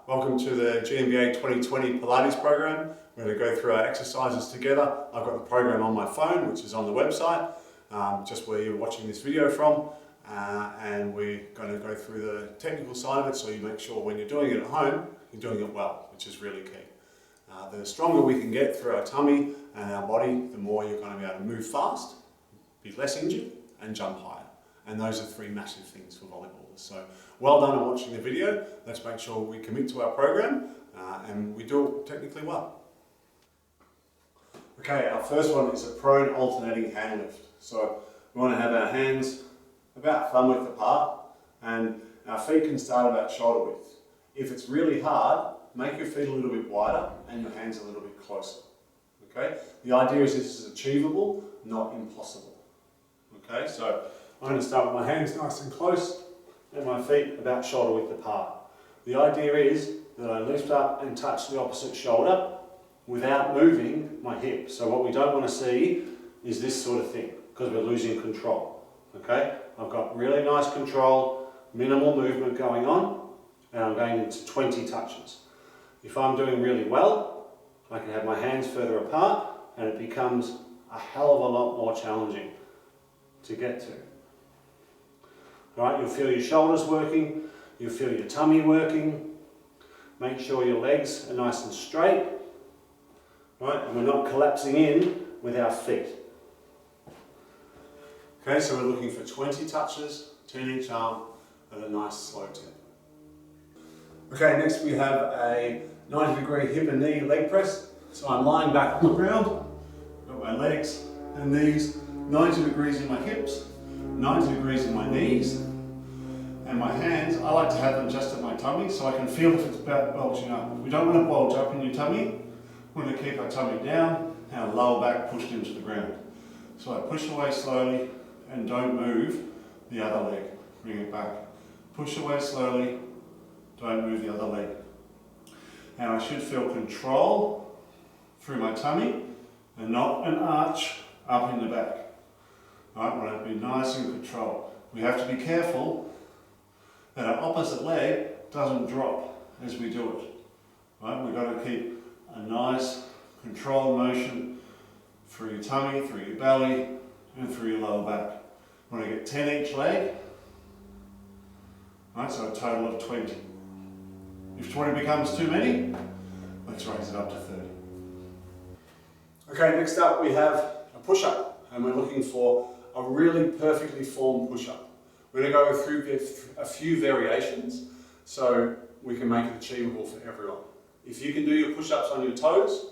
Welcome to the GMVA 2020 Pilates program. We're going to go through our exercises together. I've got the program on my phone, which is on the website, just where you're watching this video from. And we're going to go through the technical side of it, so you make sure when you're doing it at home, you're doing it well, which is really key. The stronger we can get through our tummy and our body, the more you're going to be able to move fast, be less injured, and jump higher. And those are three massive things for volleyballers. So well done on watching the video. Let's make sure we commit to our program and we do it technically well. Okay, our first one is a prone alternating hand lift. So we want to have our hands about thumb width apart and our feet can start about shoulder width. If it's really hard, make your feet a little bit wider and your hands a little bit closer. Okay? The idea is this is achievable, not impossible. Okay, so I'm going to start with my hands nice and close and my feet about shoulder width apart. The idea is that I lift up and touch the opposite shoulder without moving my hip. So what we don't want to see is this sort of thing, because we're losing control. Okay, I've got really nice control, minimal movement going on, and I'm going into 20 touches. If I'm doing really well, I can have my hands further apart and it becomes a hell of a lot more challenging to get to. Alright, you'll feel your shoulders working, you'll feel your tummy working. Make sure your legs are nice and straight. Right, and we're not collapsing in with our feet. Okay, so we're looking for 20 touches, 10 each arm, at a nice slow tempo. Okay, next we have a 90-degree hip and knee leg press. So I'm lying back on the ground, got my legs and knees 90 degrees in my hips, 90 degrees in my knees, and my hands, I like to have them just at my tummy so I can feel if it's about bulging up. We don't want to bulge up in your tummy. We want to keep our tummy down and our lower back pushed into the ground. So I push away slowly and don't move the other leg. Bring it back. Push away slowly, don't move the other leg. And I should feel control through my tummy and not an arch up in the back. Right, we want to be nice and controlled. We have to be careful that our opposite leg doesn't drop as we do it. Right, we've got to keep a nice controlled motion through your tummy, through your belly, and through your lower back. We want to get 10 each leg. Right, so a total of 20. If 20 becomes too many, let's raise it up to 30. Okay, next up we have a push-up, and we're looking for a really perfectly formed push-up. We're going to go through a few variations so we can make it achievable for everyone. If you can do your push-ups on your toes,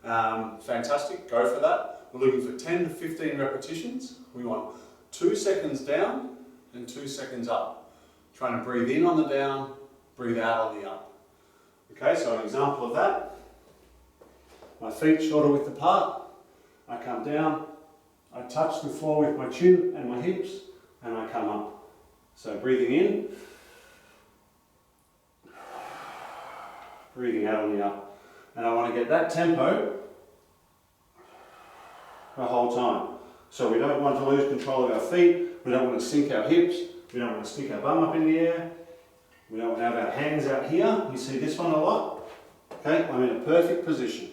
fantastic, go for that. We're looking for 10 to 15 repetitions. We want 2 seconds down and 2 seconds up. Trying to breathe in on the down, breathe out on the up. Okay, so an example of that. My feet shoulder width apart. I come down, I touch the floor with my chin and my hips, and I come up. So breathing in, breathing out on the up. And I want to get that tempo the whole time. So we don't want to lose control of our feet, we don't want to sink our hips, we don't want to stick our bum up in the air, we don't want to have our hands out here. You see this one a lot? Okay, I'm in a perfect position.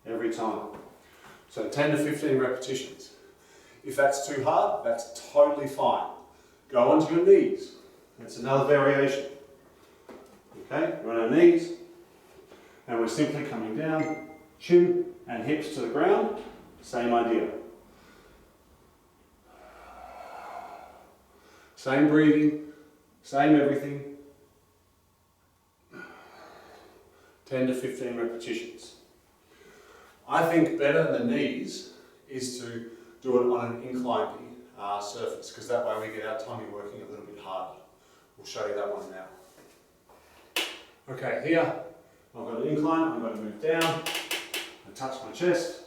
Every time. So 10 to 15 repetitions. If that's too hard, that's totally fine. Go onto your knees. That's another variation. Okay, we're on our knees and we're simply coming down, chin and hips to the ground. Same idea. Same breathing, same everything. 10 to 15 repetitions. I think better than knees is to do it on an inclined surface, because that way we get our tummy working a little bit harder. We'll show you that one now. Okay, here I've got an incline, I'm going to move down, I touch my chest,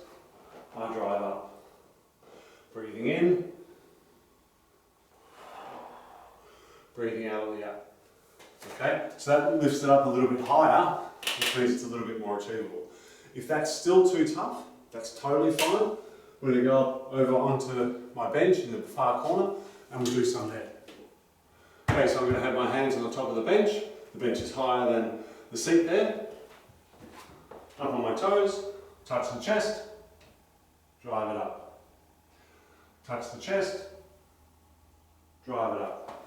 I drive up. Breathing in, breathing out on the up. Okay, so that lifts it up a little bit higher, which means it's a little bit more achievable. If that's still too tough, that's totally fine. We're going to go over onto my bench in the far corner and we'll do some there. Okay, so I'm going to have my hands on the top of the bench. The bench is higher than the seat there. Up on my toes, touch the chest, drive it up. Touch the chest, drive it up.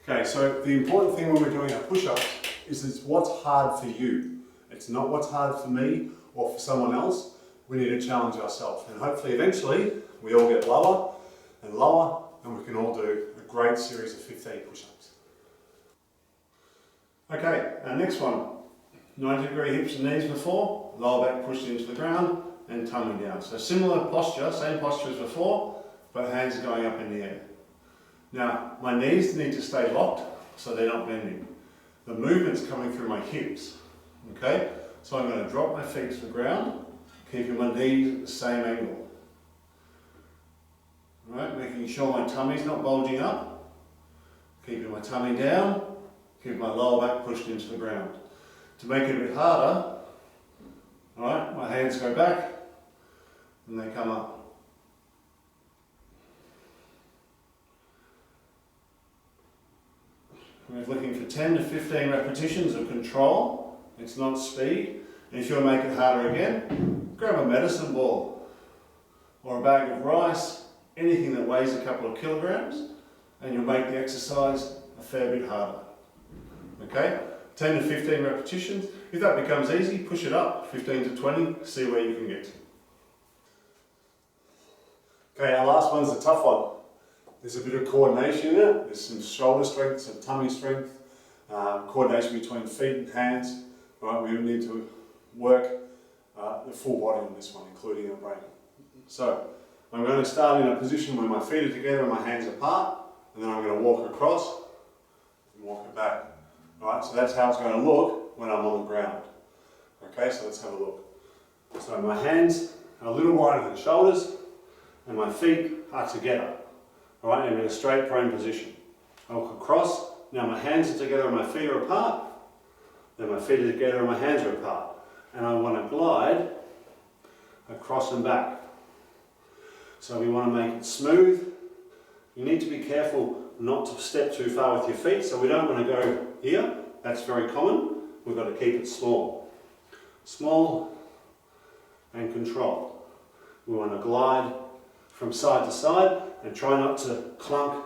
Okay, so the important thing when we're doing our push-ups is it's what's hard for you. It's not what's hard for me or for someone else. We need to challenge ourselves, and hopefully eventually we all get lower and lower, and we can all do a great series of 15 push-ups. Okay, our next one, 90-degree hips and knees before, lower back pushed into the ground and tummy down. So similar posture, same posture as before, but hands are going up in the air. Now, my knees need to stay locked so they're not bending. The movement's coming through my hips, okay? So I'm going to drop my feet to the ground, keeping my knees at the same angle. Right, making sure my tummy's not bulging up, keeping my tummy down, keeping my lower back pushed into the ground. To make it a bit harder, alright, my hands go back and they come up. We're looking for 10 to 15 repetitions of control. It's not speed. And if you want to make it harder again, grab a medicine ball or a bag of rice, anything that weighs a couple of kilograms, and you'll make the exercise a fair bit harder. Okay? 10 to 15 repetitions. If that becomes easy, push it up, 15 to 20, see where you can get to. Okay, our last one's a tough one. There's a bit of coordination in it. There's some shoulder strength, some tummy strength, coordination between feet and hands. Right, we need to work the full body on this one, including our brain. So, I'm going to start in a position where my feet are together and my hands are apart, and then I'm going to walk across and walk it back. Alright, so that's how it's going to look when I'm on the ground. Okay, so let's have a look. So my hands are a little wider than the shoulders, and my feet are together. Alright, I'm in a straight prone position. I walk across, now my hands are together and my feet are apart, then my feet are together and my hands are apart. And I want to glide across and back. So we want to make it smooth. You need to be careful not to step too far with your feet, so we don't want to go here. That's very common. We've got to keep it small. Small and controlled. We want to glide from side to side and try not to clunk,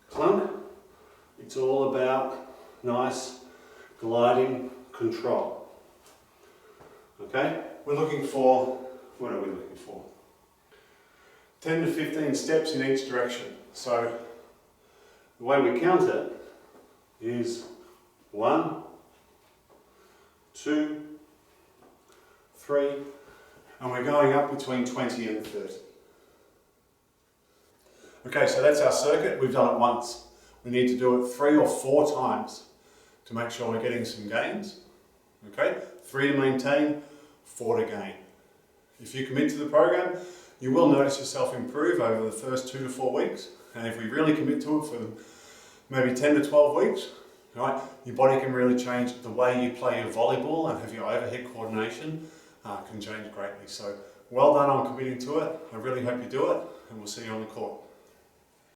clunk. It's all about nice gliding control. Okay? We're looking for, what are we looking for? 10 to 15 steps in each direction. So the way we count it is 1, 2, 3, and we're going up between 20 and 30. Okay, so that's our circuit. We've done it once. We need to do it 3 or 4 times to make sure we're getting some gains. Okay, 3 to maintain, 4 to gain. If you commit to the program, you will notice yourself improve over the first 2 to 4 weeks. And if we really commit to it for maybe 10 to 12 weeks, right, your body can really change. The way you play your volleyball and have your overhead coordination can change greatly. So well done on committing to it. I really hope you do it, and we'll see you on the court.